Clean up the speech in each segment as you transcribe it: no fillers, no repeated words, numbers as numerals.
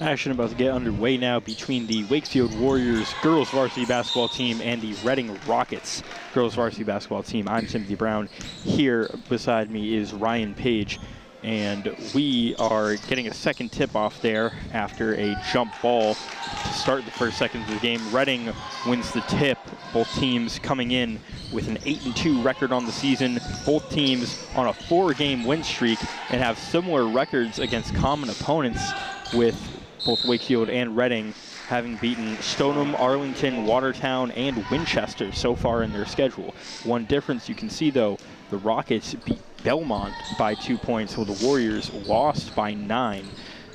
Action about to get underway now between the Wakefield Warriors girls varsity basketball team and the Reading Rockets girls varsity basketball team. I'm Timothy Brown. Here beside me is Ryan Page, and we are getting a second tip-off there after a jump ball to start the first seconds of the game. Reading wins the tip. Both teams coming in with an 8-2 record on the season. Both teams on a 4-game win streak and have similar records against common opponents, with both Wakefield and Reading having beaten Stoneham, Arlington, Watertown, and Winchester so far in their schedule. One difference you can see, though, the Rockets beat Belmont by 2 points, while the Warriors lost by 9.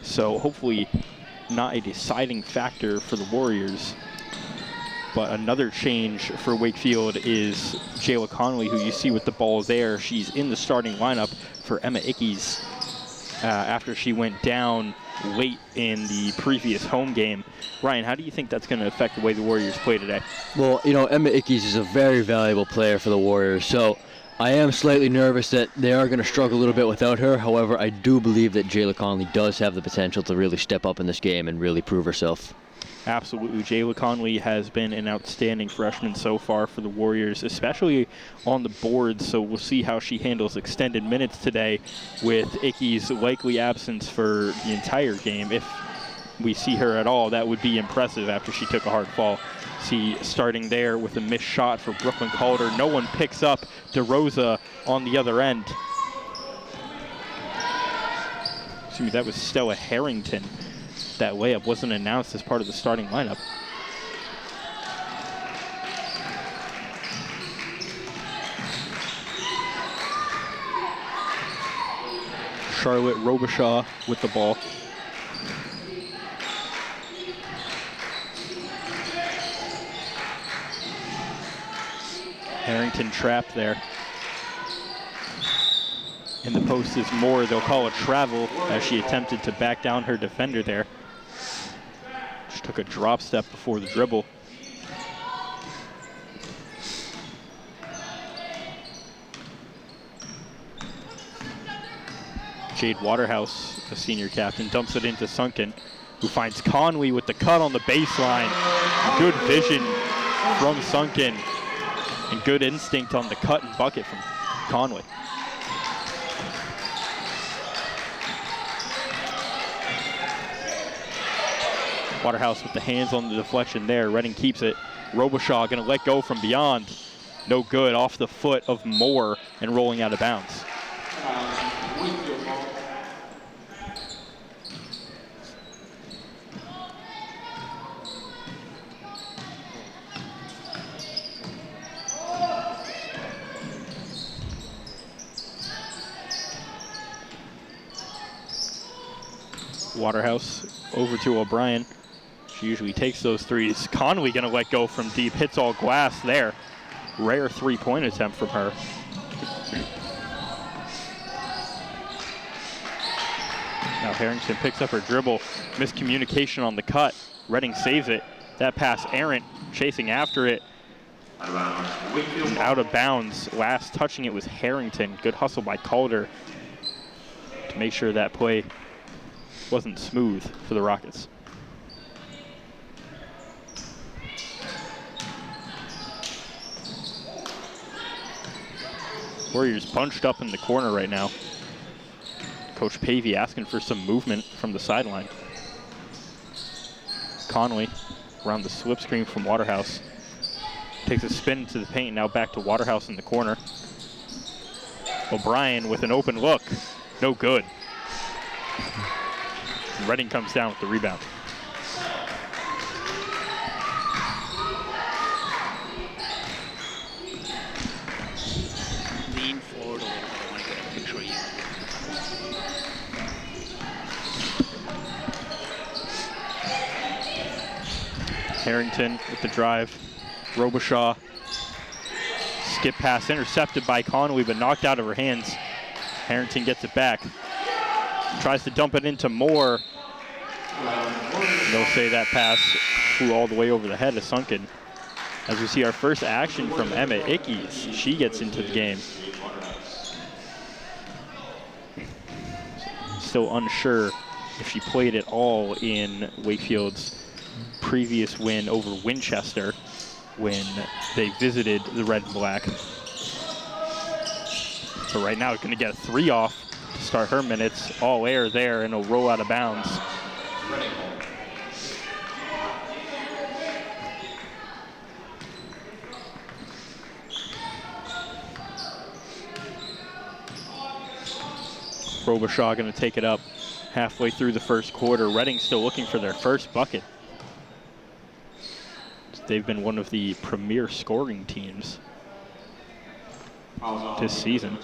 So hopefully not a deciding factor for the Warriors. But another change for Wakefield is Jayla Connolly, who you see with the ball there. She's in the starting lineup for Emma Ickes after she went down late in the previous home game. Ryan, how do you think that's going to affect the way the Warriors play today? Well, you know, Emma Ickes is a very valuable player for the Warriors, so I am slightly nervous that they are going to struggle a little bit without her. However, I do believe that Jayla Conley does have the potential to really step up in this game and really prove herself. Absolutely. Jayla Conley has been an outstanding freshman so far for the Warriors, especially on the boards, so we'll see how she handles extended minutes today with Ickes' likely absence for the entire game. If we see her at all, that would be impressive after she took a hard fall. See, starting there with a missed shot for Brooklyn Calder. No one picks up DeRosa on the other end. Excuse me, that was Stella Harrington. That layup wasn't announced as part of the starting lineup. Charlotte Robichaud with the ball. Harrington trapped there. In the post is Moore. They'll call a travel as she attempted to back down her defender there. She took a drop step before the dribble. Jade Waterhouse, the senior captain, dumps it into Sunken, who finds Conley with the cut on the baseline. Good vision from Sunken and good instinct on the cut and bucket from Conley. Waterhouse with the hands on the deflection there. Reading keeps it. Robichaud going to let go from beyond. No good. Off the foot of Moore and rolling out of bounds. Waterhouse over to O'Brien. She usually takes those threes. Conley going to let go from deep. Hits all glass there. Rare three-point attempt from her. Now Harrington picks up her dribble. Miscommunication on the cut. Reading saves it. That pass errant, chasing after it. And out of bounds. Last touching it was Harrington. Good hustle by Calder to make sure that play wasn't smooth for the Rockets. Warriors bunched up in the corner right now. Coach Pavey asking for some movement from the sideline. Conley around the slip screen from Waterhouse. Takes a spin to the paint, now back to Waterhouse in the corner. O'Brien with an open look. No good. Reading comes down with the rebound. Lean forward a little bit. I want to get a picture of you. Harrington with the drive. Robichaud. Skip pass intercepted by Conley, but knocked out of her hands. Harrington gets it back. Tries to dump it into Moore. They'll say that pass flew all the way over the head of Sunken. As we see our first action from Emma Ickes, she gets into the game. Still unsure if she played at all in Wakefield's previous win over Winchester when they visited the Red and Black. So right now, going to get a 3 off to start her minutes. All air there, and it'll roll out of bounds. Robichaud going to take it up halfway through the first quarter. Reading still looking for their first bucket. They've been one of the premier scoring teams this season.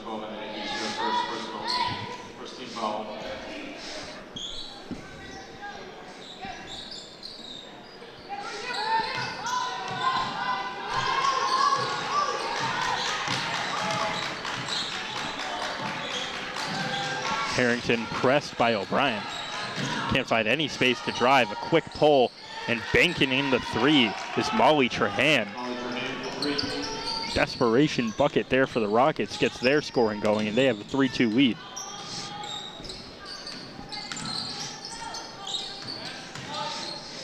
Harrington pressed by O'Brien. Can't find any space to drive. A quick pull and banking in the 3 is Molly Trahan. Desperation bucket there for the Rockets. Gets their scoring going, and they have a 3-2 lead.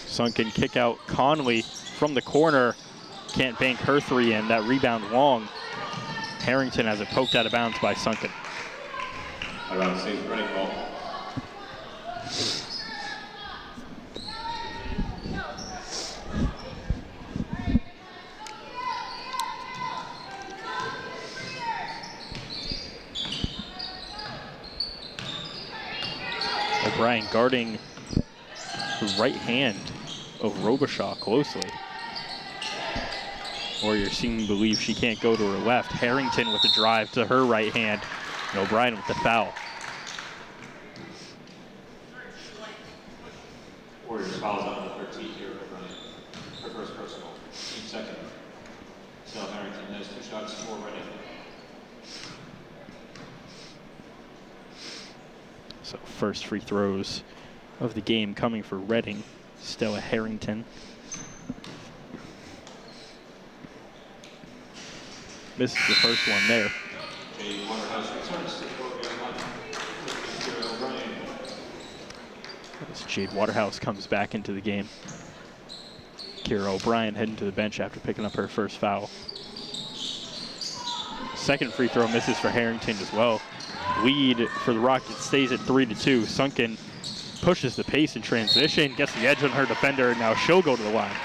Sunken kick out Conley from the corner. Can't bank her 3 in. That rebound long. Harrington has it poked out of bounds by Sunken. Around safe running ball. O'Brien guarding the right hand of Robichaud closely. Warriors seem to believe she can't go to her left. Harrington with the drive to her right hand. And O'Brien with the foul. Warriors fouls on the 13th here for running. Her first personal. Team second. So Harrington has 2 shots for Reading. So first free throws of the game coming for Reading. Stella Harrington. Misses the first one there. As Jade Waterhouse comes back into the game. Kira O'Brien heading to the bench after picking up her first foul. Second free throw misses for Harrington as well. Lead for the Rockets stays at 3-2. Sunken pushes the pace in transition, gets the edge on her defender, and now she'll go to the line.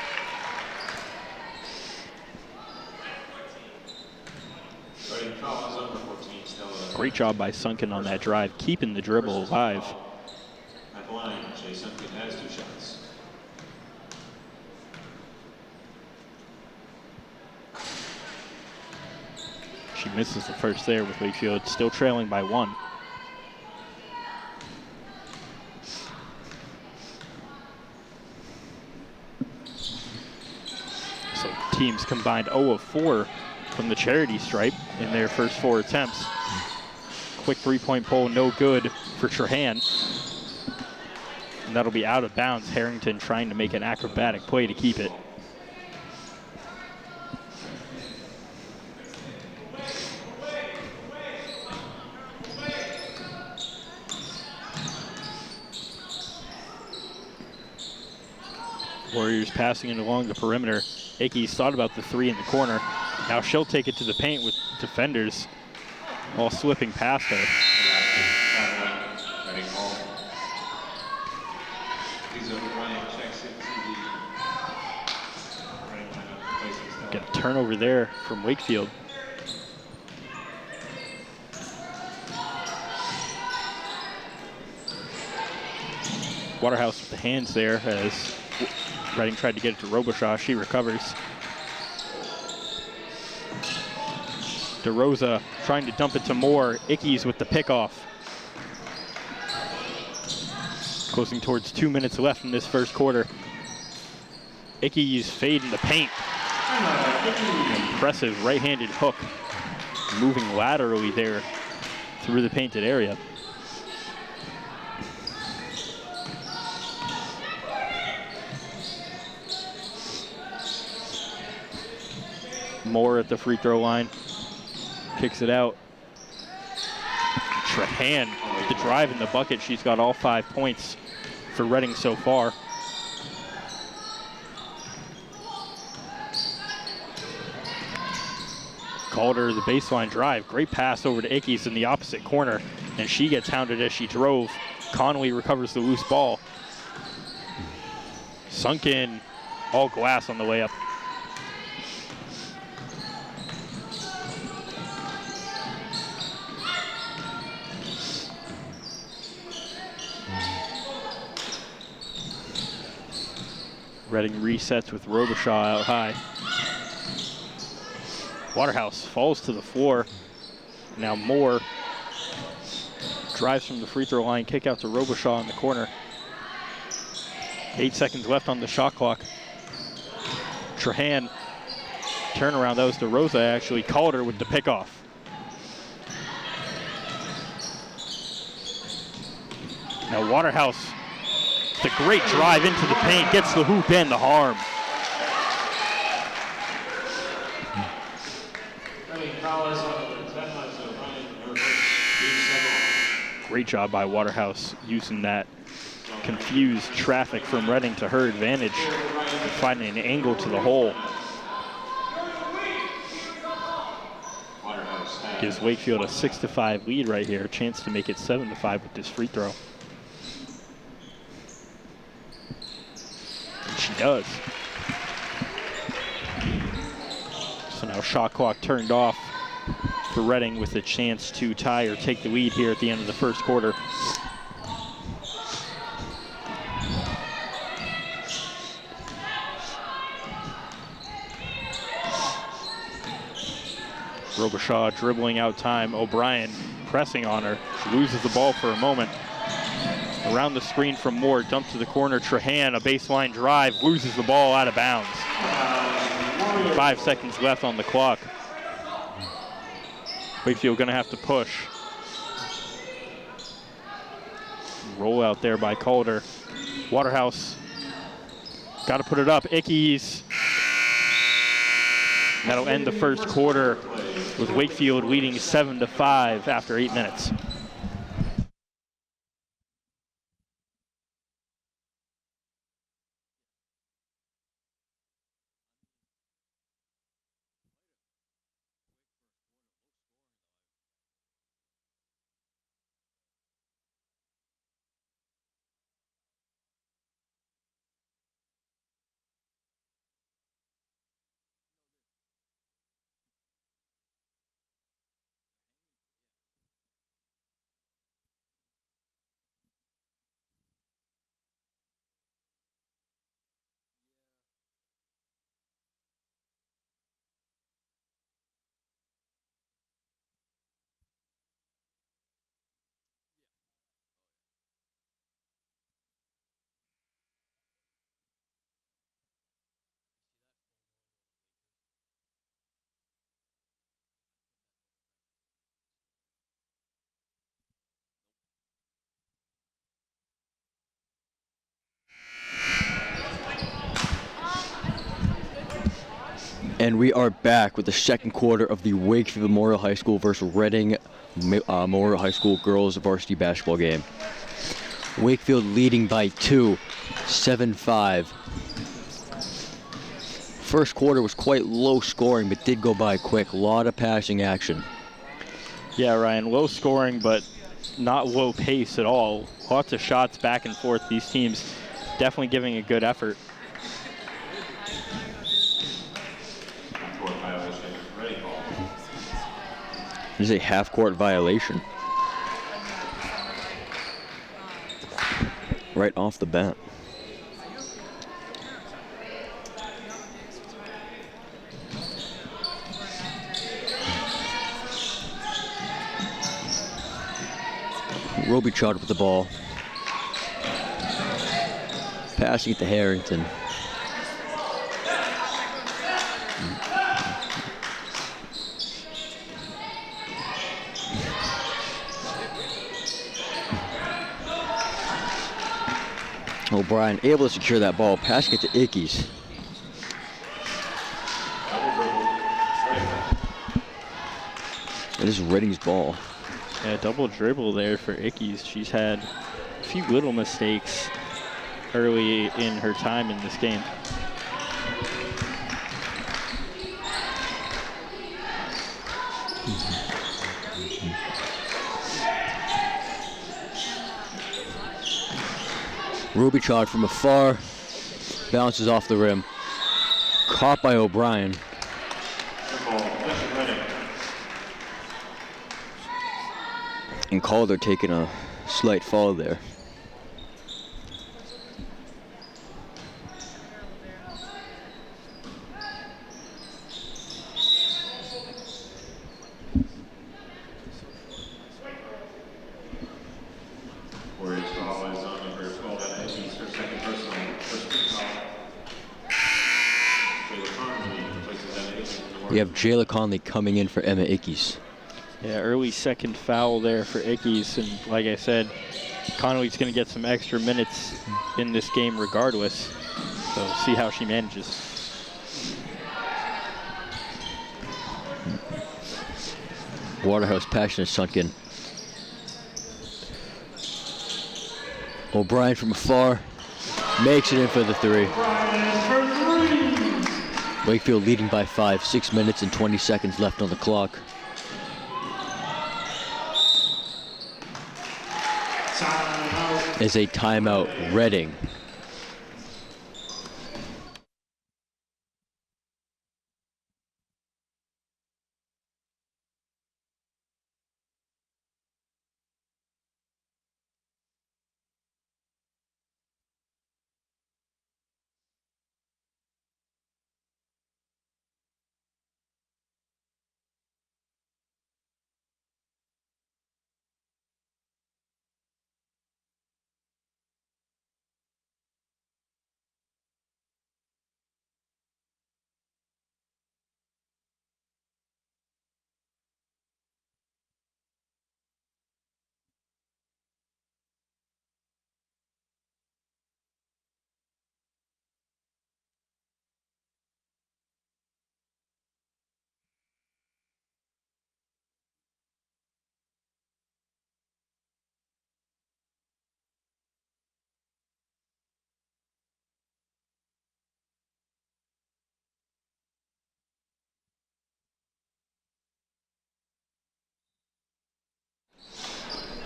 Great job by Sunken on that drive, keeping the dribble alive. At the line, Jay Sunken has 2 shots. She misses the first there with Wakefield, still trailing by 1. So teams combined 0 of 4 from the charity stripe in their first 4 attempts. Quick 3-point pull, no good for Trahan. And that'll be out of bounds. Harrington trying to make an acrobatic play to keep it. Warriors passing it along the perimeter. Ickes thought about the 3 in the corner. Now she'll take it to the paint with defenders all slipping past her. Get a turnover there from Wakefield. Waterhouse with the hands there as Reading tried to get it to Robichaud. She recovers. DeRosa trying to dump it to Moore. Ickes with the pickoff. Closing towards 2 minutes left in this first quarter. Ickes fade in the paint. Impressive right-handed hook. Moving laterally there through the painted area. Moore at the free throw line. Kicks it out. Trahan, the drive in the bucket. She's got all 5 points for Reading so far. Calder, the baseline drive. Great pass over to Ickes in the opposite corner, and she gets hounded as she drove. Connolly recovers the loose ball. Sunk in, all glass on the way up. Reading resets with Robichaud out high. Waterhouse falls to the floor. Now Moore drives from the free throw line, kick out to Robichaud in the corner. 8 seconds left on the shot clock. Trahan, turnaround, that was DeRosa actually. Calder with the pickoff. Now Waterhouse, the great drive into the paint, gets the hoop and the harm. Great job by Waterhouse using that confused traffic from Reading to her advantage, finding an angle to the hole. Gives Wakefield a 6-5 lead right here, a chance to make it 7-5 with this free throw. And she does. So now shot clock turned off for Reading with a chance to tie or take the lead here at the end of the first quarter. Robichaud dribbling out time. O'Brien pressing on her. She loses the ball for a moment. Around the screen from Moore, dump to the corner. Trahan, a baseline drive, loses the ball out of bounds. 5 seconds left on the clock. Wakefield gonna have to push. Roll out there by Calder. Waterhouse, gotta put it up. Ickes. That'll end the first quarter with Wakefield leading 7-5 after 8 minutes. And we are back with the second quarter of the Wakefield Memorial High School versus Reading Memorial High School girls varsity basketball game. Wakefield leading by 2, 7-5. First quarter was quite low scoring, but did go by quick. A lot of passing action. Yeah, Ryan, low scoring, but not low pace at all. Lots of shots back and forth. These teams definitely giving a good effort. There's a half-court violation. Right off the bat. Robichaud with the ball. Passing it to Harrington. O'Brien able to secure that ball, passing it to Ickes. It is Reading's ball. Yeah, double dribble there for Ickes. She's had a few little mistakes early in her time in this game. Ruby shot from afar, bounces off the rim. Caught by O'Brien. And Calder taking a slight fall there. Warriors foul is on number 12 and Eckes, her second personal. First team foul. Jayla Conley replaces Emma Eckes in the Warriors. We have Jayla Conley coming in for Emma Ickes. Yeah, early second foul there for Ickes, and like I said, Connolly's going to get some extra minutes in this game regardless, so see how she manages. Waterhouse passion is sunk in. O'Brien from afar makes it in for the three. Wakefield leading by 5, 6 minutes and 20 seconds left on the clock. Is a timeout, Reading.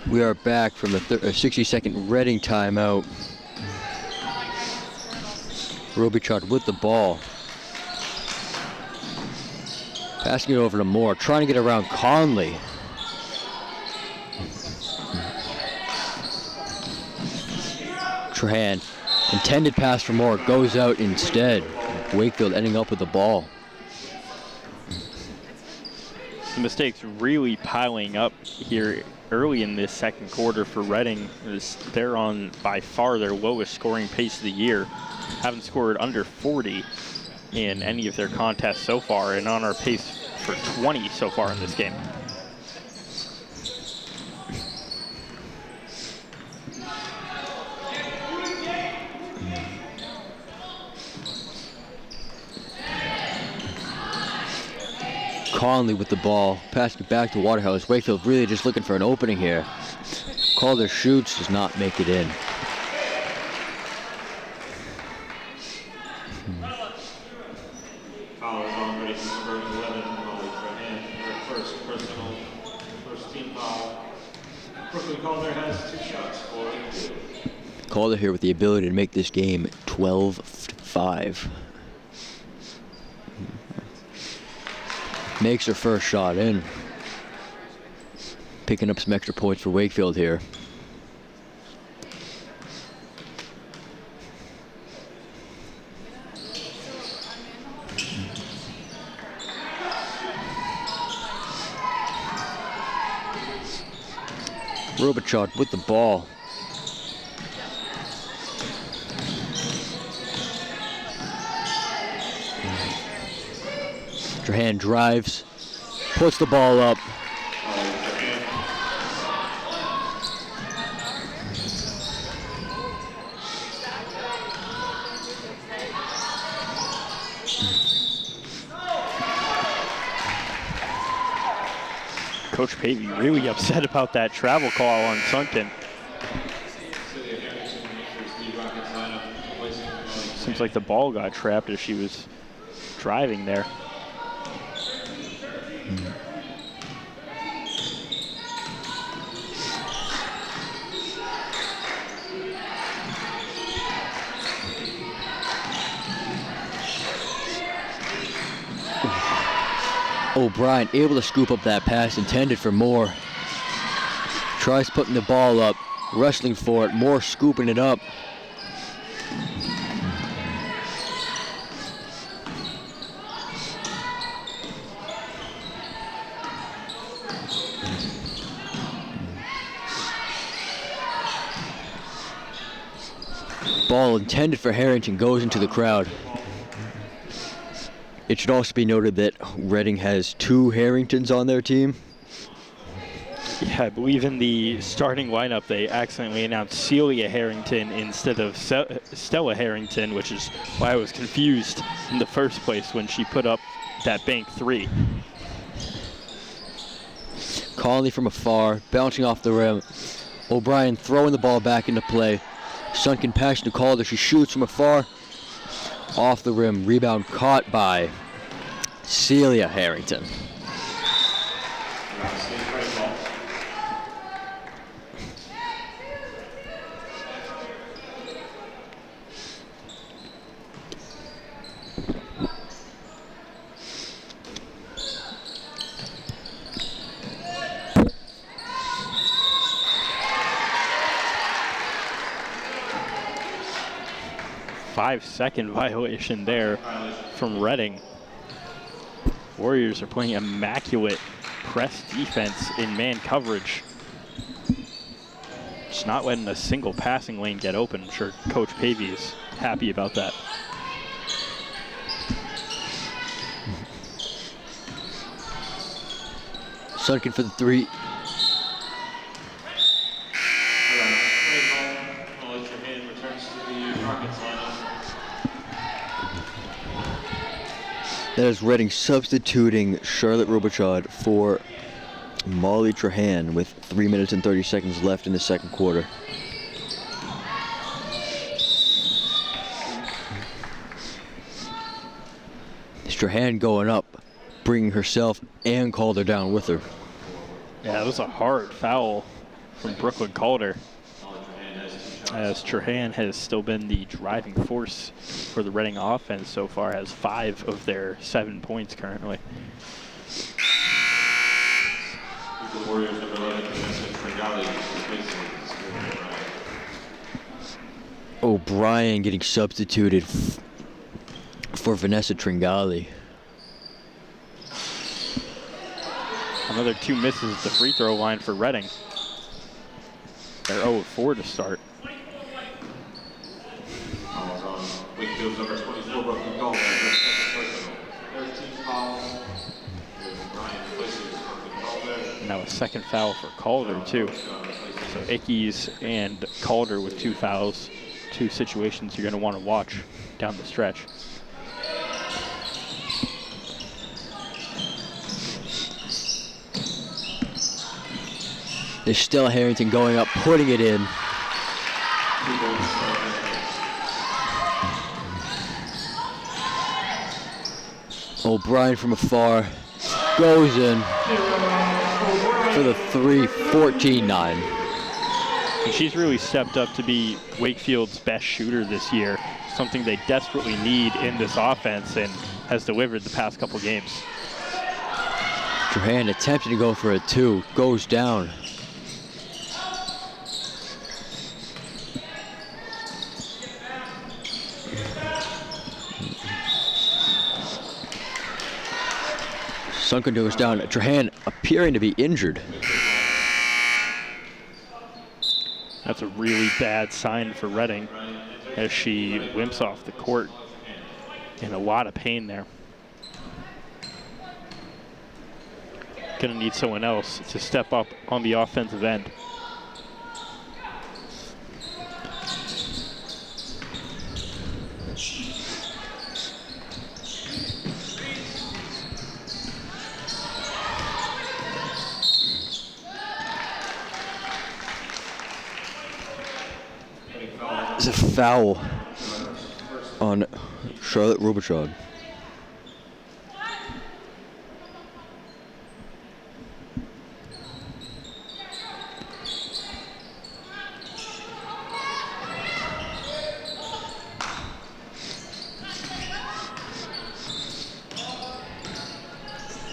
We are back from the 60-second Reading timeout. Robichaud with the ball. Passing it over to Moore, trying to get around Conley. Trahan, intended pass for Moore, goes out instead. Wakefield ending up with the ball. The mistakes really piling up here early in this second quarter for Reading. They're on by far their lowest scoring pace of the year. Haven't scored under 40 in any of their contests so far, and on our pace for 20 so far in this game. Conley with the ball, passing it back to Waterhouse. Wakefield really just looking for an opening here. Calder shoots, does not make it in. Foul is on race number 11, Molly Trahan, her first personal, first team foul. Brooklyn Calder has 2 shots for Wakefield. Calder here with the ability to make this game 12-5. Makes her first shot in. Picking up some extra points for Wakefield here. Robichaud with the ball. Trahan drives, puts the ball up. Coach Pavey really upset about that travel call on Sunken. Celia Harrington enters the Rockets lineup Seems like the ball got trapped as she was driving there. O'Brien able to scoop up that pass intended for Moore. Tries putting the ball up, wrestling for it, Moore scooping it up. Ball intended for Harrington goes into the crowd. It should also be noted that Reading has 2 Harringtons on their team. Yeah, I believe in the starting lineup they accidentally announced Celia Harrington instead of Stella Harrington, which is why I was confused in the first place when she put up that bank 3. Conley from afar, bouncing off the rim. O'Brien throwing the ball back into play. Sunken pass to Calder. She shoots from afar. Off the rim. Rebound caught by Celia Harrington. 5-second violation there from Reading. Warriors are playing immaculate press defense in man coverage. Just not letting a single passing lane get open. I'm sure Coach Pavey is happy about that. Sunken for the 3. That is Reading substituting Charlotte Robichaud for Molly Trahan with 3 minutes and 30 seconds left in the second quarter. Trahan going up, bringing herself and Calder down with her. Yeah, that was a hard foul from Brooklyn Calder, as Trahan has still been the driving force for the Reading offense so far, has 5 of their 7 points currently. O'Brien getting substituted for Vanessa Tringali. Another 2 misses at the free throw line for Reading. They're 0-4 to start. Wakefield number 24, Brooklyn Calder, their second foul. Ryan places Brooklyn Calder. Now a second foul for Calder too. So Ickes and Calder with 2 fouls. 2 situations you're going to want to watch down the stretch. There's still Harrington going up, putting it in. O'Brien from afar goes in for the 3, 14-9. And she's really stepped up to be Wakefield's best shooter this year, something they desperately need in this offense, and has delivered the past couple games. Trahan attempting to go for a 2, goes down. Sunken goes down. Trahan appearing to be injured. That's a really bad sign for Reading as she limps off the court in a lot of pain there. Gonna need someone else to step up on the offensive end. There's a foul on Charlotte Robichaud.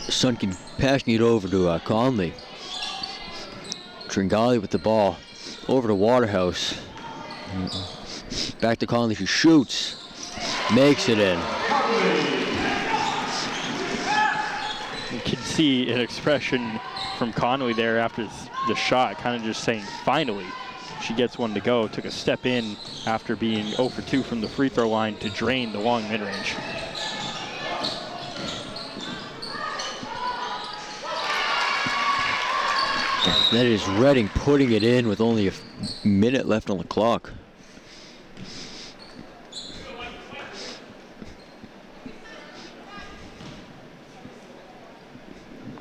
Sunken passing it over to Conley. Tringali with the ball. Over to Waterhouse. Back to Conley, who shoots. Makes it in. You can see an expression from Conley there after the shot, kind of just saying, finally. She gets one to go. Took a step in after being 0 for 2 from the free throw line to drain the long mid-range. That is Reading putting it in with only a minute left on the clock.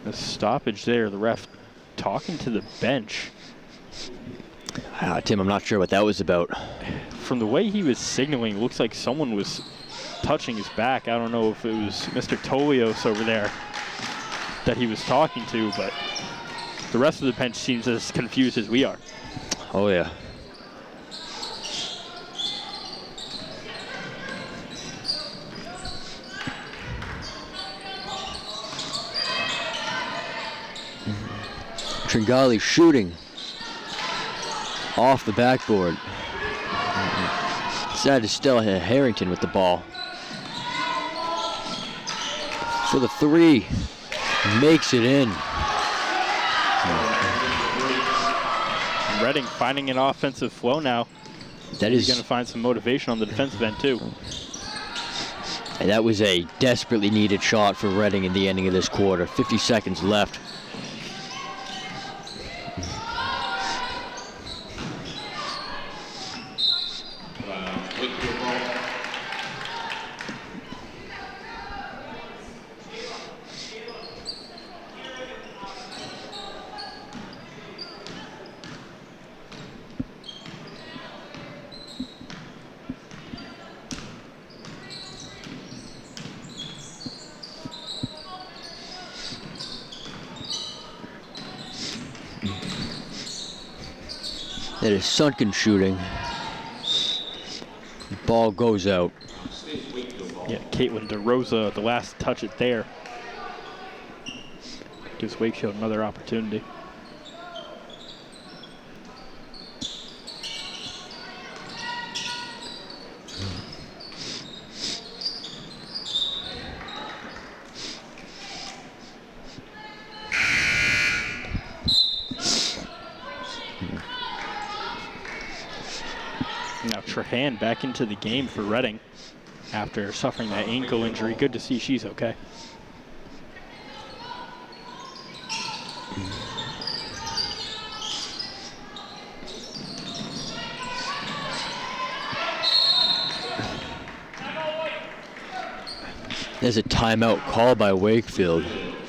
A stoppage there. The ref talking to the bench. Tim, I'm not sure what that was about. From the way he was signaling, it looks like someone was touching his back. I don't know if it was Mr. Tolios over there that he was talking to, but the rest of the bench seems as confused as we are. Oh, yeah. Tringali shooting off the backboard. That is Stella Harrington with the ball. For the three. Makes it in. Reading finding an offensive flow now. That He's is going to find some motivation on the defensive end, too. And that was a desperately needed shot for Reading in the ending of this quarter. 50 seconds left. That is Sunken shooting. Ball goes out. Yeah, Caitlin DeRosa, the last touch it there. Gives Wakefield another opportunity. Now Trahan back into the game for Reading after suffering that ankle injury. Good to see she's okay. There's a timeout called by Wakefield.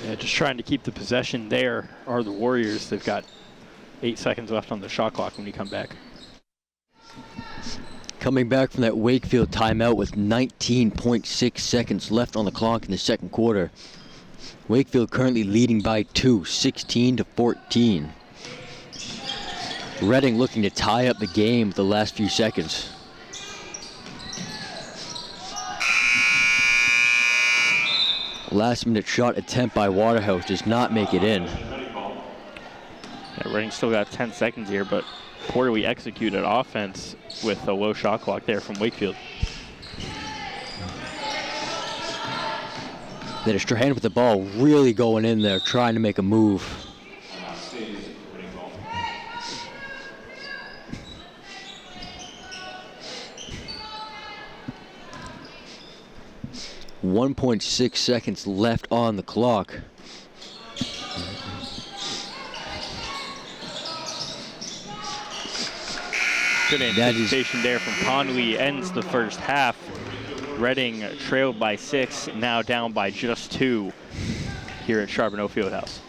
Yeah, just trying to keep the possession there are the Warriors. They've got 8 seconds left on the shot clock when we come back. Coming back from that Wakefield timeout with 19.6 seconds left on the clock in the second quarter. Wakefield currently leading by 2, 16-14. Reading looking to tie up the game with the last few seconds. Last minute shot attempt by Waterhouse does not make it in. Yeah, Reading still got 10 seconds here, but poorly executed offense with a low shot clock there from Wakefield. That is Strahan with the ball, really going in there, trying to make a move. 1.6 seconds left on the clock. Good anticipation there from Conley. Ends the first half. Reading trailed by 6, now down by just 2 here at Charbonneau Fieldhouse.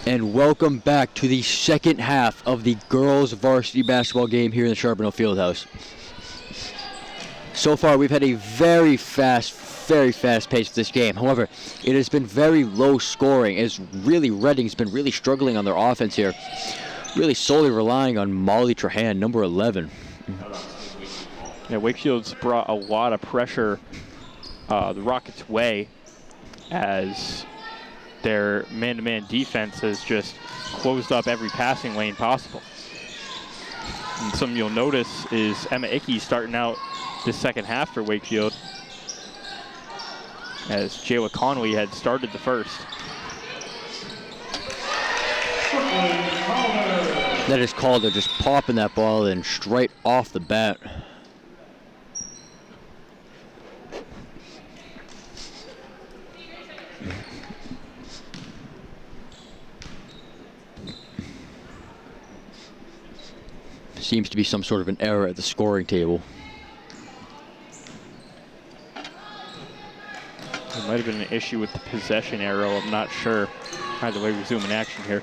And welcome back to the second half of the girls varsity basketball game here in the Charbonneau Fieldhouse. So far, we've had a very fast pace of this game. However, it has been very low scoring, as really Reading's been really struggling on their offense here, really solely relying on Molly Trahan, number 11. Yeah, Wakefield's brought a lot of pressure the Rockets' way, as their man-to-man defense has just closed up every passing lane possible. And something you'll notice is Emma Ickey starting out this second half for Wakefield, as Jayla Conley had started the first. That is Calder just popping that ball in straight off the bat. Seems to be some sort of an error at the scoring table. There might have been an issue with the possession arrow. I'm not sure. Either way, resume in action here.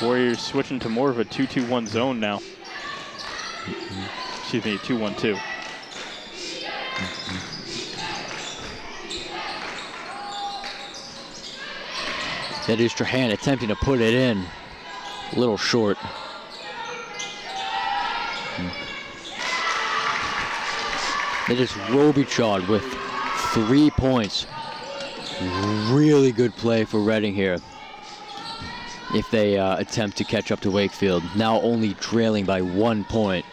Warriors switching to more of a 2-2-1 zone now. Excuse me, 2-1-2. That is Trahan attempting to put it in. A little short. That is Robichaud with 3 points. Really good play for Reading here, if they attempt to catch up to Wakefield. Now only trailing by 1 point.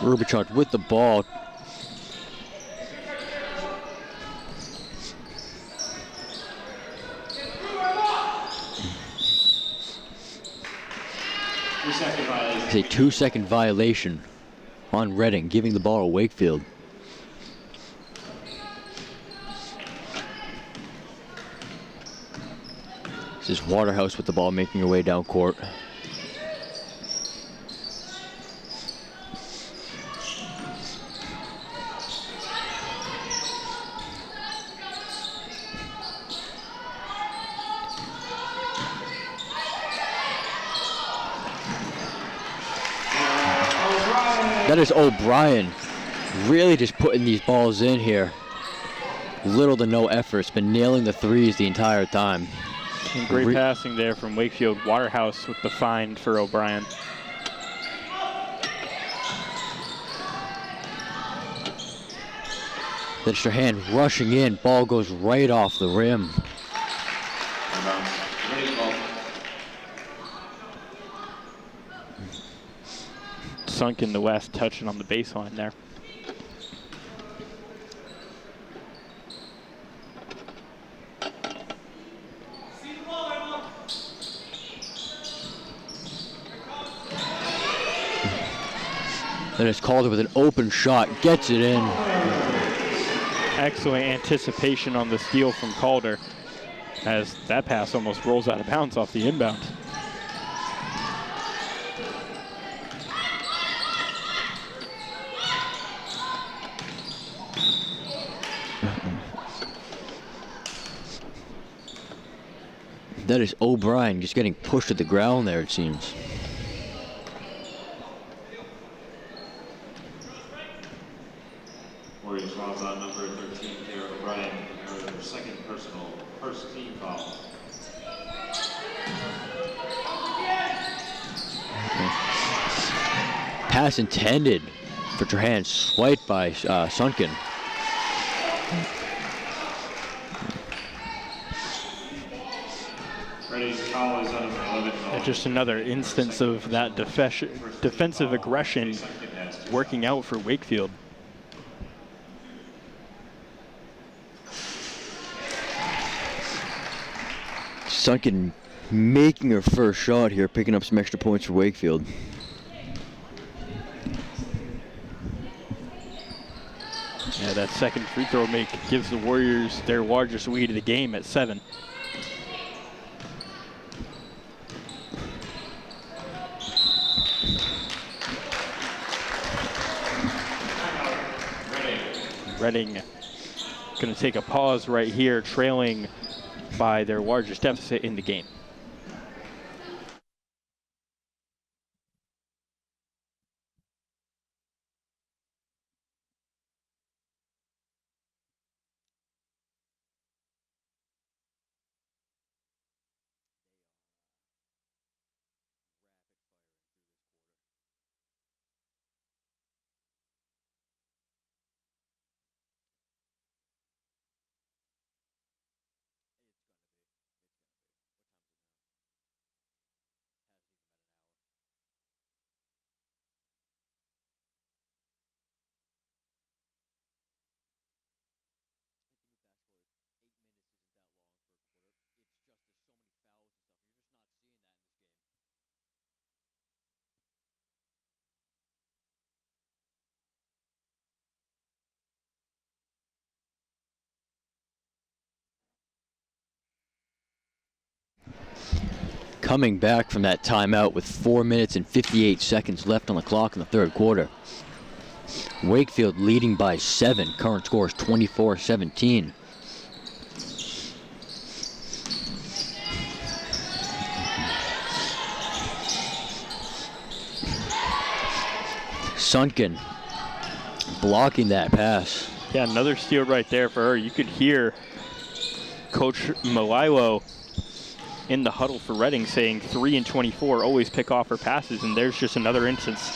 Robichaud with the ball. It's a 2-second violation on Reading, giving the ball to Wakefield. This is Waterhouse with the ball, making her way down court. That is O'Brien, really just putting these balls in here. Little to no effort. It's been nailing the threes the entire time. And great passing there from Wakefield. Waterhouse with the find for O'Brien. That's Trahan rushing in. Ball goes right off the rim. Sunk in the west, touching on the baseline there. Then it's Calder with an open shot, gets it in. Excellent anticipation on the steal from Calder, as that pass almost rolls out of bounds off the inbound. That is O'Brien just getting pushed to the ground there, it seems. Warriors fouls on number 13, Kara O'Brien, her second personal, first team foul. Pass intended for Trahan, swiped by Sunken. Just another instance of that defensive aggression working out for Wakefield. Sunken making her first shot here, picking up some extra points for Wakefield. Yeah, that second free throw make gives the Warriors their largest lead of the game at 7. Reading going to take a pause right here, trailing by their largest deficit in the game. Coming back from that timeout with 4 minutes and 58 seconds left on the clock in the third quarter. Wakefield leading by 7. Current score is 24-17. Sunken blocking that pass. Yeah, another steal right there for her. You could hear Coach Malilo in the huddle for Reading saying 3 and 24, always pick off her passes, and there's just another instance.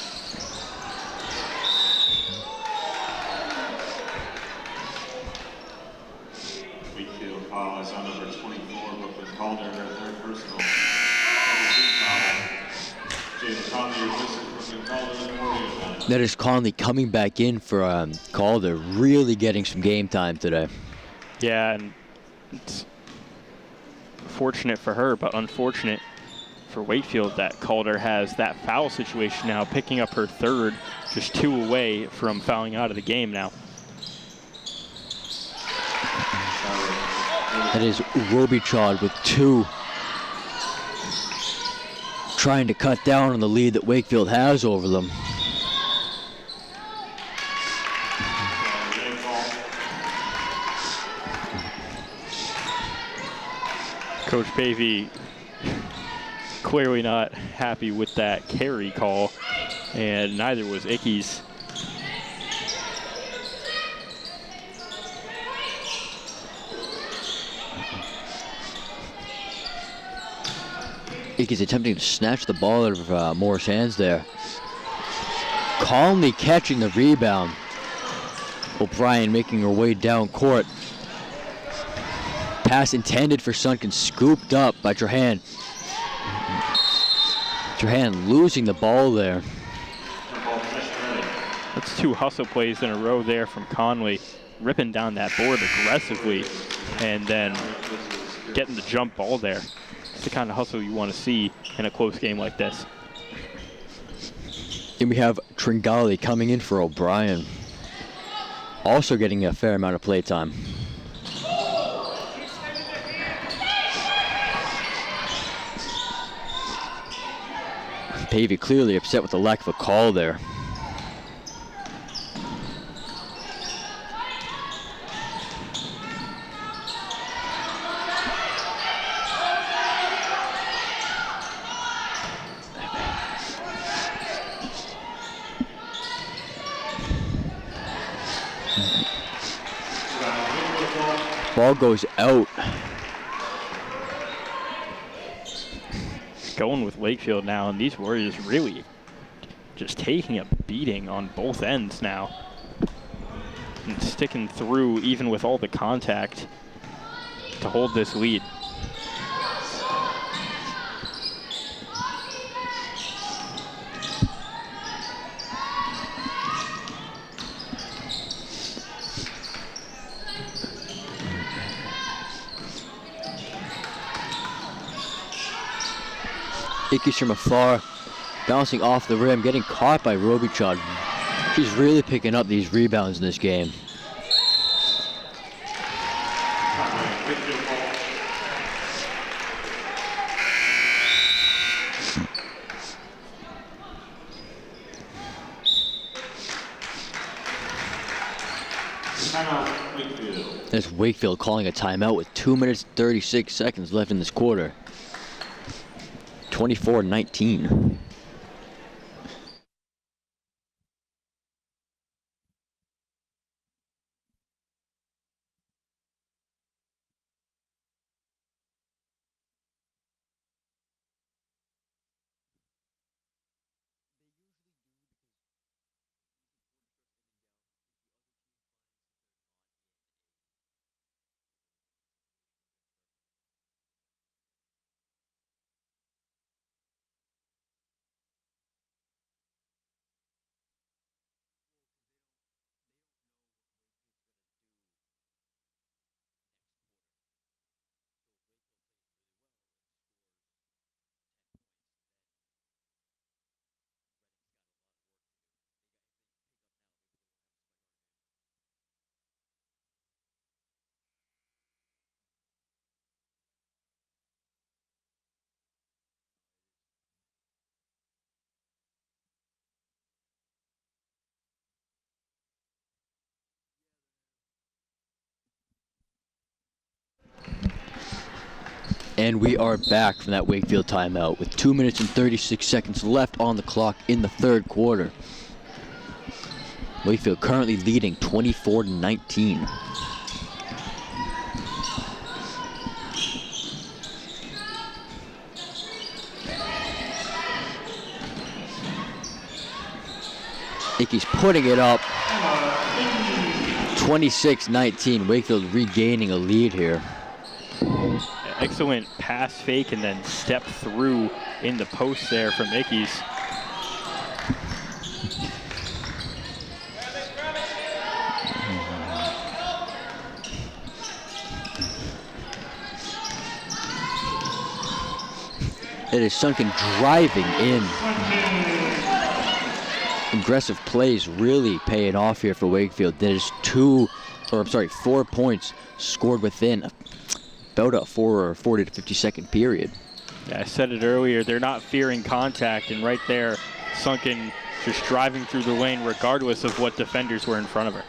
Wakefield foul is on number 24, Brooklyn Calder, her third personal. Jalen Conley replaces Brooklyn Calder in the Warriors line. That is Conley coming back in for Calder, really getting some game time today. Yeah, and it's fortunate for her, but unfortunate for Wakefield that Calder has that foul situation now, picking up her third, just 2 away from fouling out of the game now. That is Robichaud with 2, trying to cut down on the lead that Wakefield has over them. Coach Pavey clearly not happy with that carry call, and neither was Ickes. Ickes attempting to snatch the ball out of Moore's hands there. Calmly catching the rebound. O'Brien making her way down court. Pass intended for Sunken, scooped up by Trahan. Trahan losing the ball there. That's 2 hustle plays in a row there from Conley, ripping down that board aggressively and then getting the jump ball there. It's the kind of hustle you want to see in a close game like this. Then we have Tringali coming in for O'Brien. Also getting a fair amount of play time. Pavey clearly upset with the lack of a call there. Ball goes out. Going with Wakefield now, and these Warriors really just taking a beating on both ends now. And sticking through even with all the contact to hold this lead. Ickes from afar, bouncing off the rim, getting caught by Robichaud. She's really picking up these rebounds in this game. Timeout, Wakefield. There's Wakefield calling a timeout with 2 minutes 36 seconds left in this quarter. 24-19. And we are back from that Wakefield timeout with 2 minutes and 36 seconds left on the clock in the third quarter. Wakefield currently leading 24-19. Ickey's putting it up. 26-19. Wakefield regaining a lead here. Excellent pass fake and then step through in the post there from Ickey's. It is Sunken driving in. Aggressive plays really paying off here for Wakefield. There's 4 points scored within about a 40 to 50 second period. Yeah, I said it earlier, they're not fearing contact, and right there, Sunken just driving through the lane regardless of what defenders were in front of her.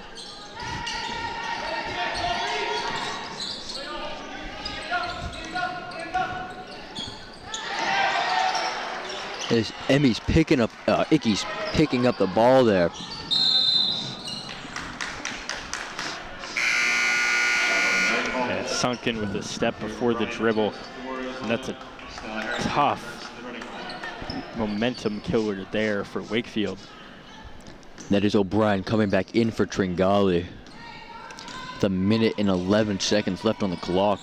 As Ickey's picking up the ball there. Yeah, Sunken with a step before the dribble, and that's a tough momentum killer there for Wakefield. That is O'Brien coming back in for Tringali. With a minute and 11 seconds left on the clock.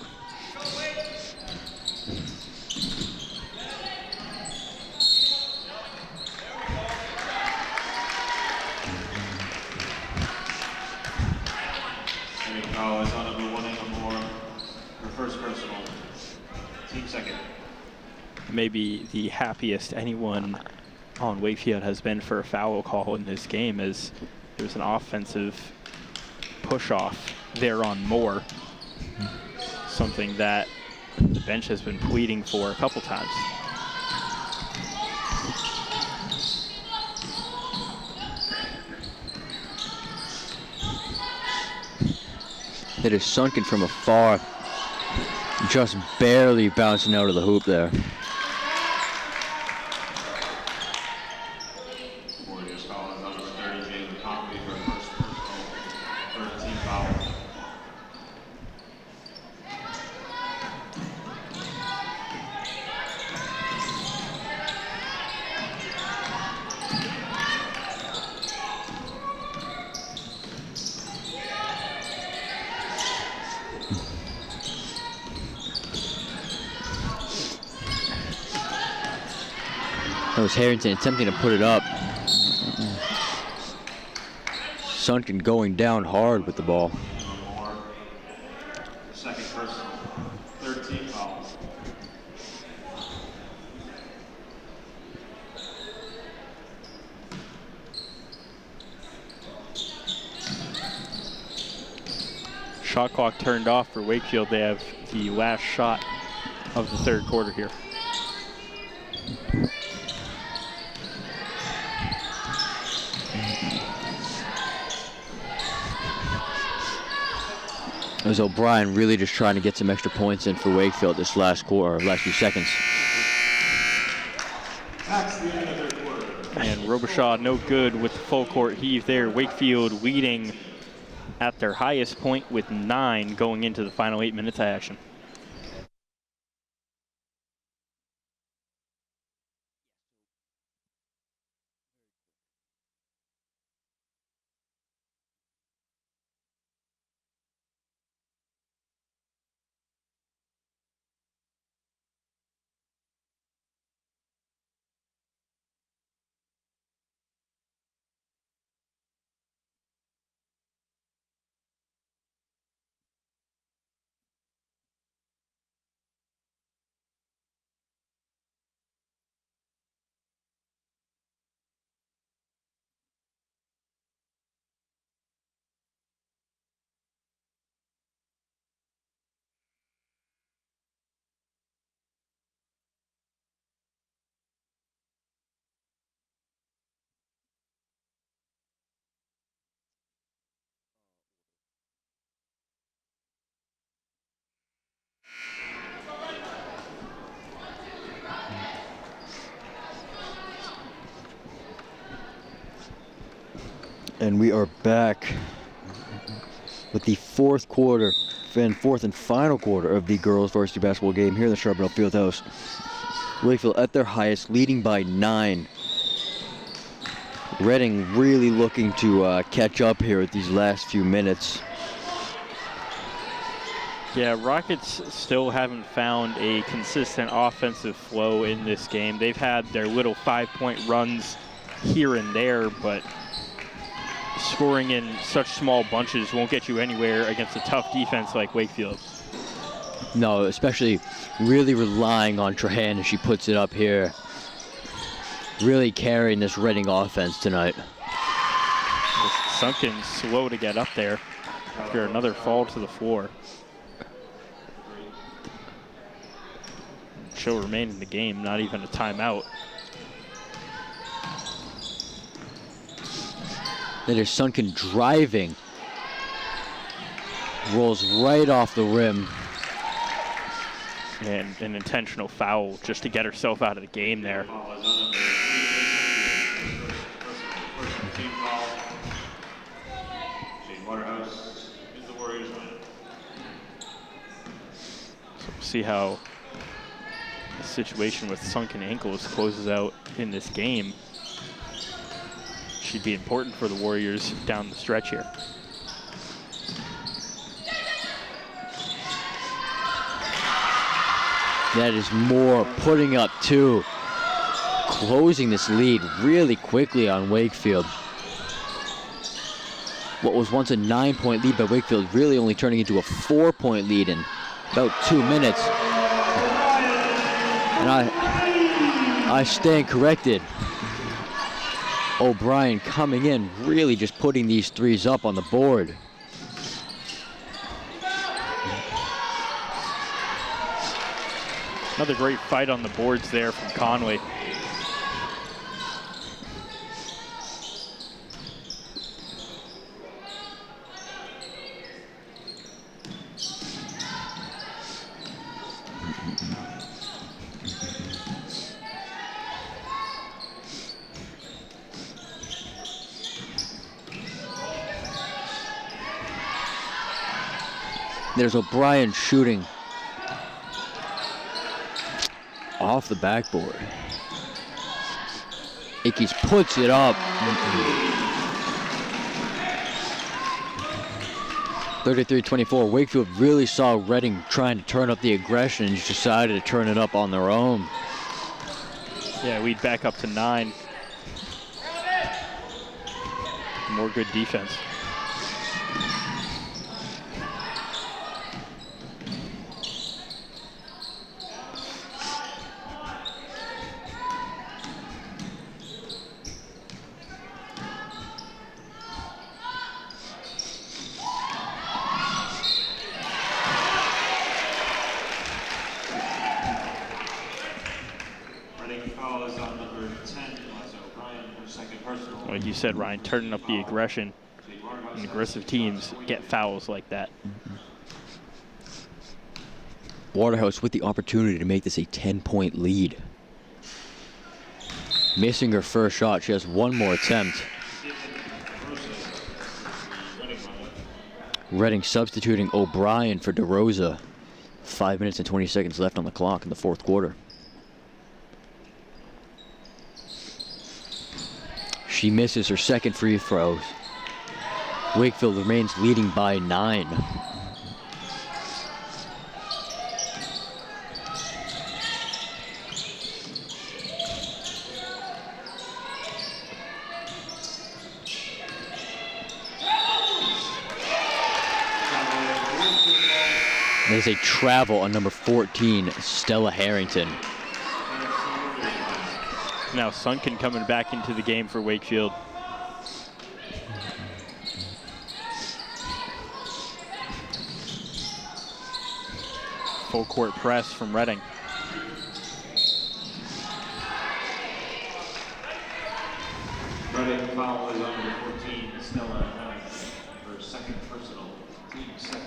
Is on number 1 and more. Her first personal. Team second. Maybe the happiest anyone on Wakefield has been for a foul call in this game, as there was an offensive push-off there on Moore. Something that the bench has been pleading for a couple times. It is Sunken from afar, just barely bouncing out of the hoop there. Warriors foul is number 30, Jalen Conley for her first personal, third team foul. That was Harrington attempting to put it up. Sunken going down hard with the ball. Second personal, third team foul. Shot clock turned off for Wakefield. They have the last shot of the third quarter here. As O'Brien really just trying to get some extra points in for Wakefield this last quarter, last few seconds. That's the end of their quarter. And Robichaud no good with the full court heave there. Wakefield leading at their highest point with 9 going into the final 8 minutes of action. And we are back with the fourth quarter and fourth and final quarter of the girls varsity basketball game here in the Charbonneau Fieldhouse. Wakefield at their highest, leading by 9. Reading really looking to catch up here at these last few minutes. Yeah, Rockets still haven't found a consistent offensive flow in this game. They've had their little 5-point runs here and there, but scoring in such small bunches won't get you anywhere against a tough defense like Wakefield. No, especially really relying on Trahan as she puts it up here. Really carrying this Reading offense tonight. Sunken slow to get up there after another fall to the floor. She'll remain in the game, not even a timeout. That is Sunken driving. Rolls right off the rim. And an intentional foul just to get herself out of the game there. Team foul. Shane Waterhouse is the Warriors win. So we'll see how the situation with sunken ankles closes out in this game. Should be important for the Warriors down the stretch here. That is Moore putting up 2. Closing this lead really quickly on Wakefield. What was once a 9-point lead by Wakefield really only turning into a 4-point lead in about 2 minutes. And I stand corrected. O'Brien coming in, really just putting these threes up on the board. Another great fight on the boards there from Conway. There's O'Brien shooting off the backboard. Ickes puts it up. 33-24. Wakefield really saw Reading trying to turn up the aggression and just decided to turn it up on their own. Yeah, lead back up to 9. More good defense. Like you said, Ryan, turning up the aggression, and aggressive teams get fouls like that. Waterhouse with the opportunity to make this a 10-point lead. Missing her first shot. She has one more attempt. Reading substituting O'Brien for DeRosa. 5 minutes and 20 seconds left on the clock in the fourth quarter. She misses her second free throws. Wakefield remains leading by 9. There's a travel on number 14, Stella Harrington. Now Sunken coming back into the game for Wakefield. Full court press from Reading. Reading foul is on number 14, Stella Harrington, her second personal, team second.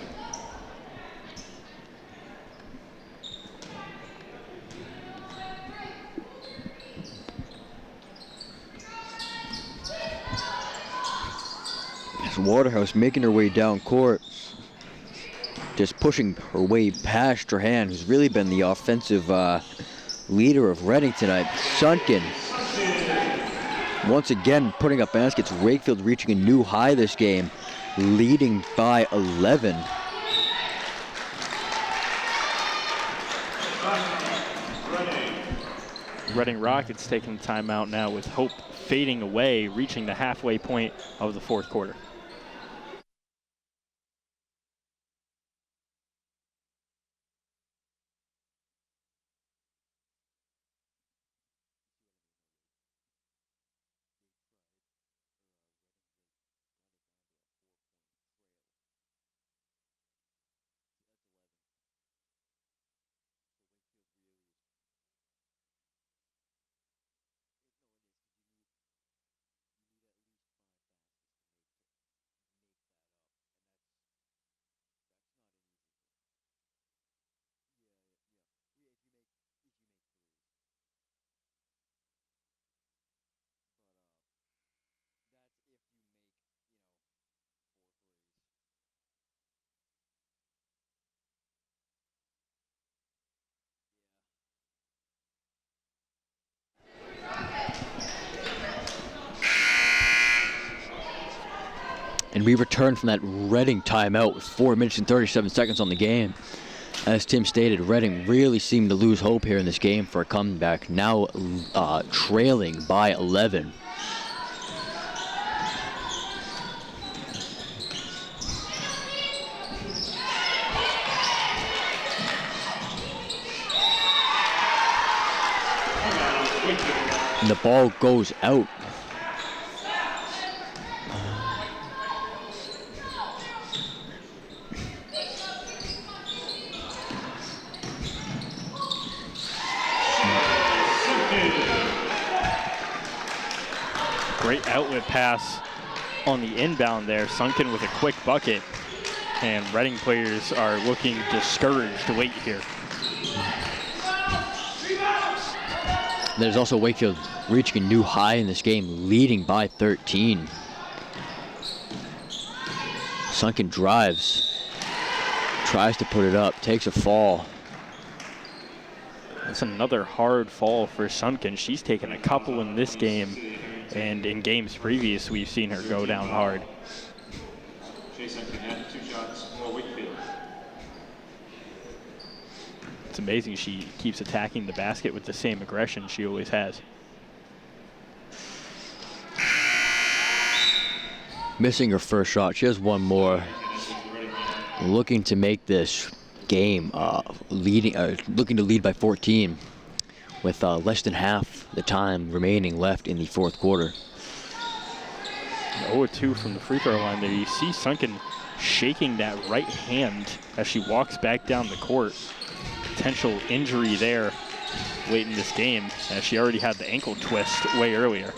Waterhouse making her way down court, just pushing her way past Strahan, who's really been the offensive leader of Reading tonight. Sunken once again putting up baskets. Wakefield reaching a new high this game, leading by 11. Reading Rockets taking timeout now with hope fading away, reaching the halfway point of the fourth quarter. And we return from that Reading timeout with 4 minutes and 37 seconds on the game. As Tim stated, Reading really seemed to lose hope here in this game for a comeback, now trailing by 11. And the ball goes out. Great outlet pass on the inbound there. Sunken with a quick bucket. And Reading players are looking discouraged to wait here. There's also Wakefield reaching a new high in this game, leading by 13. Sunken drives, tries to put it up, takes a fall. That's another hard fall for Sunken. She's taken a couple in this game, and in games previous, we've seen her go down hard. Sunken had 2 shots for Wakefield. It's amazing she keeps attacking the basket with the same aggression she always has. Missing her first shot. She has one more. Looking to make this game looking to lead by 14 with less than half the time remaining left in the fourth quarter. 0-2 from the free throw line there. You see Sunken shaking that right hand as she walks back down the court. Potential injury there late in this game, as she already had the ankle twist way earlier.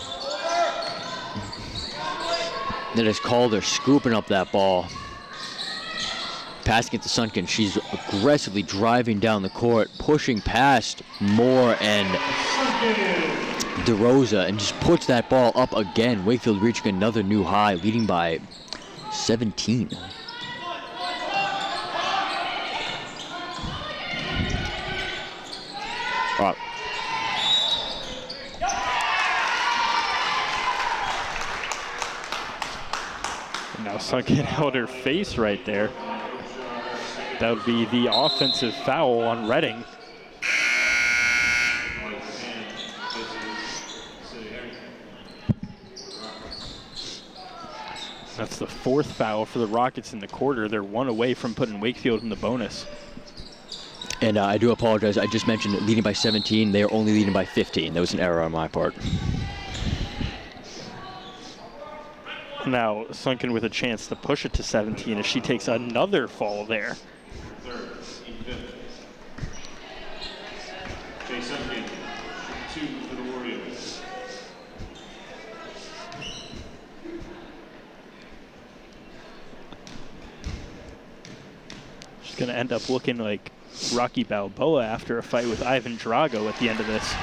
That is Calder scooping up that ball. Passing it to Sunken. She's aggressively driving down the court, pushing past Moore and DeRosa, and just puts that ball up again. Wakefield reaching another new high, leading by 17. Now Sunken held her face right there. That would be the offensive foul on Reading. That's the 4th foul for the Rockets in the quarter. They're 1 away from putting Wakefield in the bonus. And I do apologize. I just mentioned leading by 17. They are only leading by 15. That was an error on my part. Now Sunken with a chance to push it to 17 as she takes another fall there. Third, fifth. Jay Sunken, 2 for the Warriors. She's going to end up looking like Rocky Balboa after a fight with Ivan Drago at the end of this.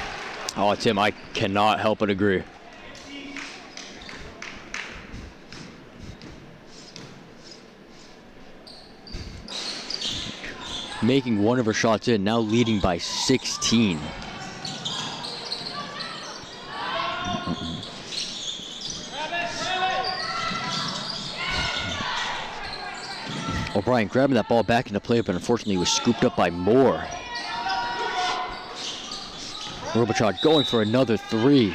Oh, Tim, I cannot help but agree. Making one of her shots in, now leading by 16. O'Brien grabbing that ball back into play, but unfortunately was scooped up by Moore. Robichaud going for another 3.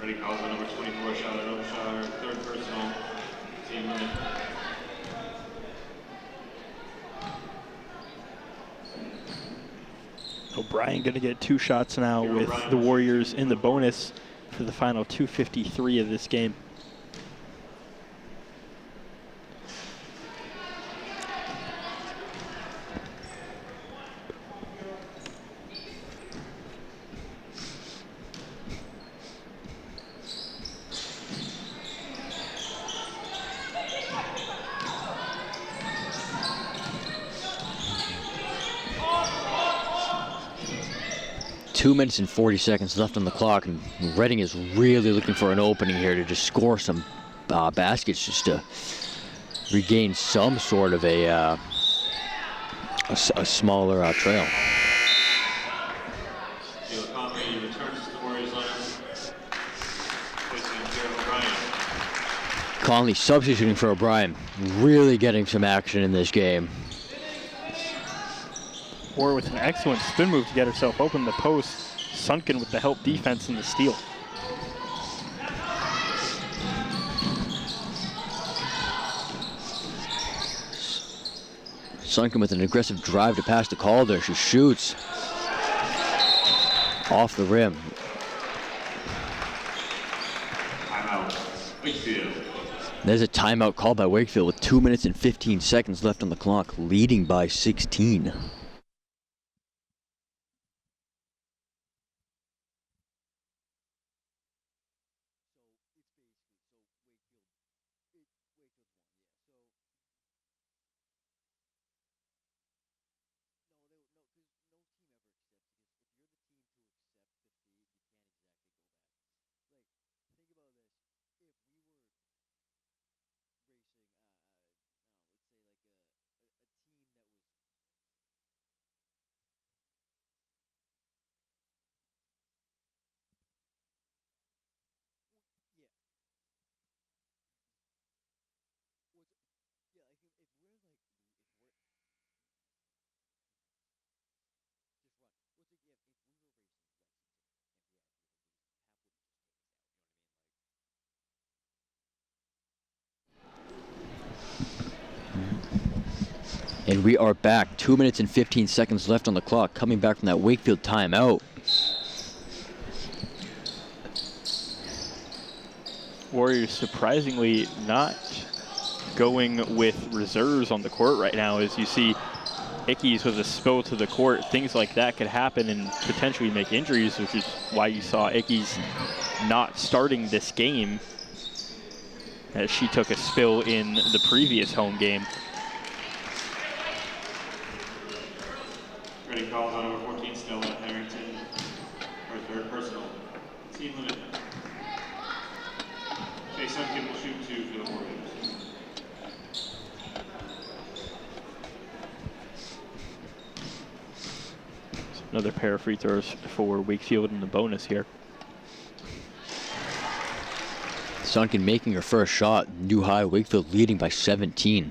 Ready calls the number 24 shot at Robichaud, third personal, team limit. O'Brien going to get 2 shots now with the Warriors in the bonus for the final 2:53 of this game. Two minutes and 40 seconds left on the clock, and Reading is really looking for an opening here to just score some baskets, just to regain some sort of a smaller trail. Conley returns to the Warriors lineup, facing Jared O'Brien. Conley substituting for O'Brien, really getting some action in this game. Moore with an excellent spin move to get herself open the post. Sunken with the help defense and the steal. Sunken with an aggressive drive to pass to Calder. She shoots off the rim. Timeout, Wakefield. There's a timeout called by Wakefield with 2 minutes and 15 seconds left on the clock, leading by 16. And we are back. 2 minutes and 15 seconds left on the clock, coming back from that Wakefield timeout. Warriors surprisingly not going with reserves on the court right now, as you see Ickes with a spill to the court, things like that could happen and potentially make injuries, which is why you saw Ickes not starting this game, as she took a spill in the previous home game. Ready calls on number 14, Stella Harrington, her third personal. Team limit. Jay Sunkin will shoot 2 for the Warriors. Another pair of free throws for Wakefield in the bonus here. Sunkin making her first shot. New high, Wakefield leading by 17.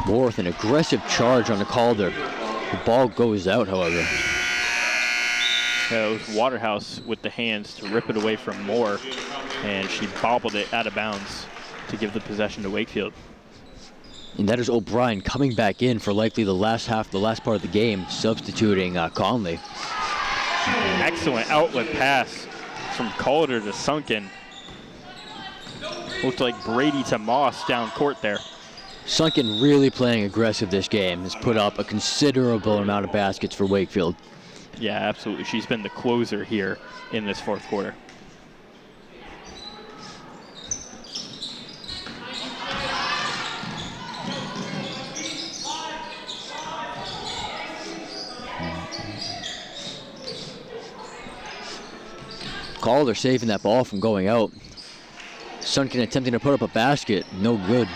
Moore with an aggressive charge on the Calder. The ball goes out, however. It was Waterhouse with the hands to rip it away from Moore, and she bobbled it out of bounds to give the possession to Wakefield. And that is O'Brien coming back in for likely the last part of the game, substituting Conley. Excellent outlet pass from Calder to Sunkin. Looked like Brady to Moss down court there. Sunkin really playing aggressive this game. Has put up a considerable amount of baskets for Wakefield. Yeah, absolutely. She's been the closer here in this fourth quarter. Calder saving that ball from going out. Sunkin attempting to put up a basket. No good.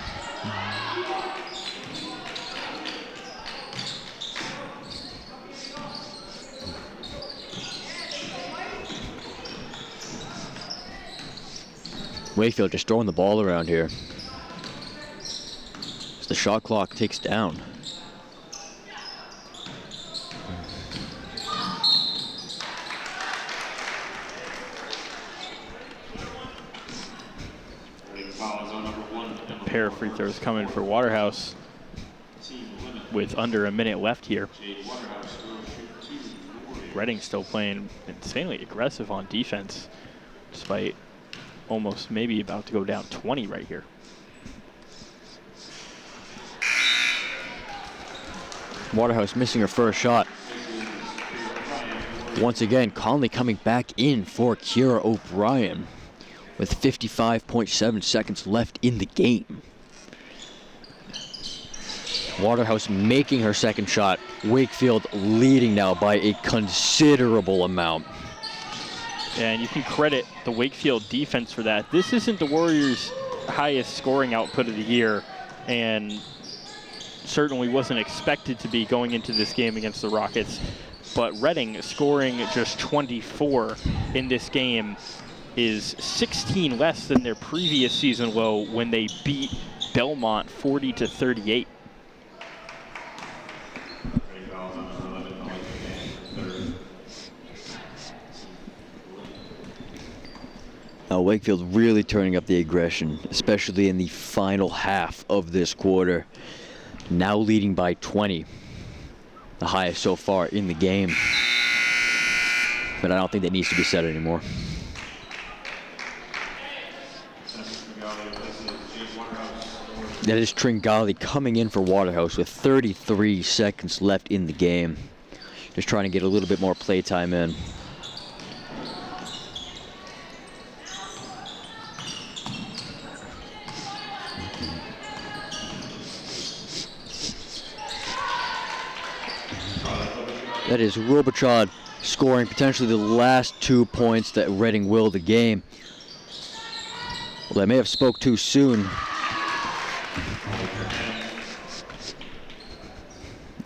Wakefield just throwing the ball around here as the shot clock ticks down. Pair of free throws coming for Waterhouse with under a minute left here. Reading still playing insanely aggressive on defense, despite almost maybe about to go down 20 right here. Waterhouse missing her first shot. Once again, Conley coming back in for Kira O'Brien with 55.7 seconds left in the game. Waterhouse making her second shot. Wakefield leading now by a considerable amount. And you can credit the Wakefield defense for that. This isn't the Warriors' highest scoring output of the year, and certainly wasn't expected to be going into this game against the Rockets. But Reading scoring just 24 in this game is 16 less than their previous season low when they beat Belmont 40-38. Wakefield really turning up the aggression, especially in the final half of this quarter. Now leading by 20, the highest so far in the game. But I don't think that needs to be said anymore. That is Tringali coming in for Waterhouse with 33 seconds left in the game. Just trying to get a little bit more play time in. That is Robichaud scoring potentially the last 2 points that Reading will the game. Well, I may have spoke too soon.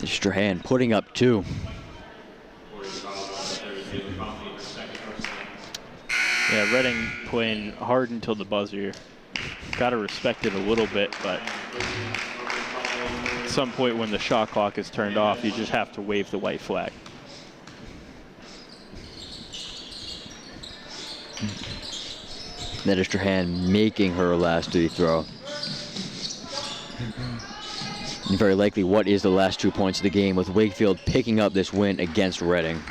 Strahan putting up 2. Yeah, Reading playing hard until the buzzer. Got to respect it a little bit, but at some point when the shot clock is turned off, you just have to wave the white flag. That is Strahan making her last free throw. and very likely what is the last 2 points of the game, with Wakefield picking up this win against Reading.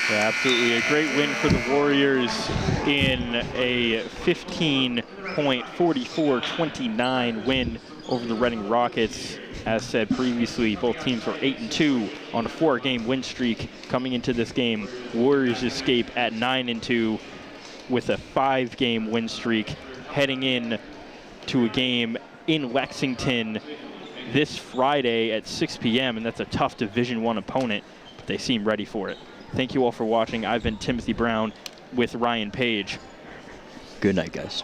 Yeah, absolutely. A great win for the Warriors in a 15-point, 44-29 win over the Reading Rockets. As said previously, both teams were 8-2 on a 4-game win streak coming into this game. Warriors escape at 9-2 with a 5-game win streak, heading in to a game in Lexington this Friday at 6 p.m., and that's a tough Division I opponent, but they seem ready for it. Thank you all for watching. I've been Timothy Brown with Ryan Page. Good night, guys.